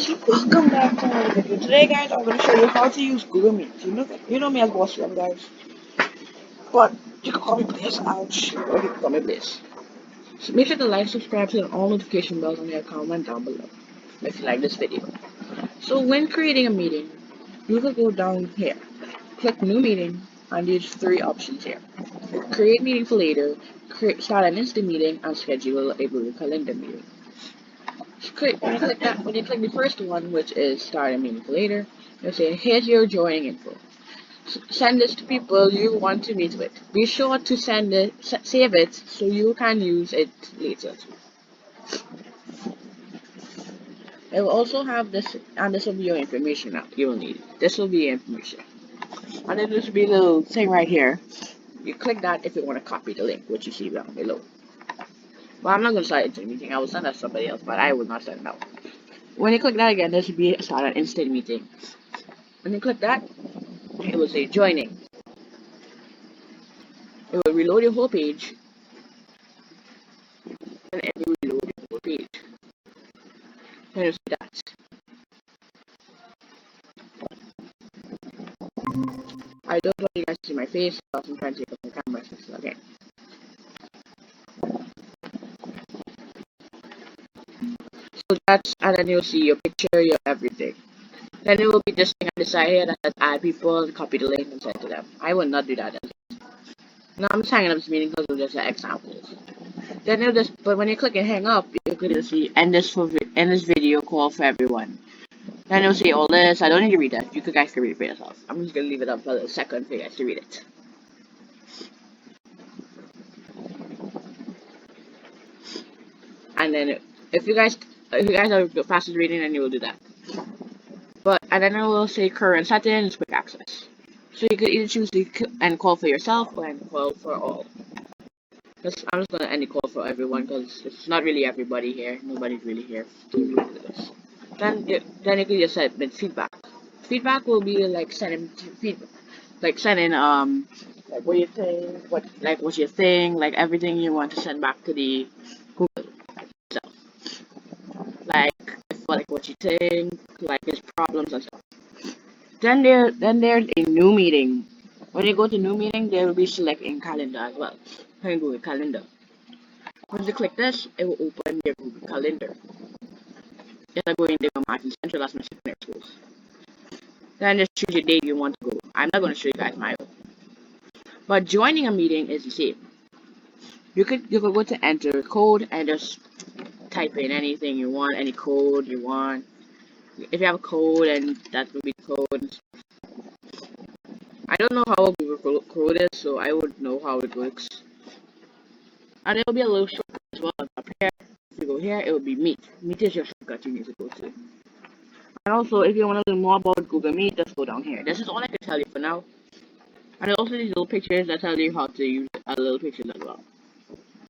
guys, welcome back to another video. Today guys, I'm going to show you how to use Google Meet. You know me as Boss One guys. But you can call me Blaze, ouch, or you can call me Blaze. So make sure to like, subscribe, to all notification bells on your comment down below if you like this video. So when creating a meeting, you can go down here, click new meeting, and there's three options here. Create meeting for later, start an instant meeting, and schedule a Google Calendar meeting. When you click the first one, which is start a meeting for later, you'll say, here's your joining info. Send this to people you want to meet with. Be sure to save it so you can use it later. It will also have this, and this will be your information now. You will need it. This will be your information. And then there's be a little thing right here. You click that if you want to copy the link, which you see down below. Well, I'm not going to start into a meeting. I will send that to somebody else, but I will not send it out. When you click that again, this will be start an instant meeting. When you click that, it will say joining. It will reload your whole page, and it will reload your whole page. Then you see that. I don't want you guys to see my face, because I'm trying to take up the camera. Okay. So that's, and then you'll see your picture, your everything. Then it will be this thing I decided that add people, copy the link, and send to them. I will not do that. Now I'm just hanging up this meeting because of just examples. Then it'll just, but when you click and hang up, you're going to see end this video call for everyone. Then it'll say all this. I don't need to read that. You guys can read it for yourself. I'm just gonna leave it up for a second for you guys to read it. And then if you guys are the fastest reading, then you will do that. And then it will say current settings, quick access. So you could either choose to end call for yourself or end call for all. I'm just gonna end the call for everyone because it's not really everybody here. Nobody's really here to do this. Then you can just set feedback. Feedback will be like sending feedback, like sending like what you think, what's your thing, like everything you want to send back to the Google itself. Like what you think, like his problems and stuff. Then there's a new meeting. When you go to new meeting, there will be selecting calendar as well. You can Google Calendar. Once you click this, it will open your Google Calendar. Just like going to Martin Central, that's my secondary schools. Then just choose your date you want to go. I'm not going to show you guys my own. But joining a meeting is the same. You could go to enter code and just type in anything you want, any code you want. If you have a code, and that would be code. I don't know how a Google code is, so I would know how it works. And there will be a little shortcut as well up here. If you go here, it will be Meet. Meet is your shortcut you need to go to. And also, if you want to learn more about Google Meet, just go down here. This is all I can tell you for now. And also these little pictures that tell you how to use little pictures as well.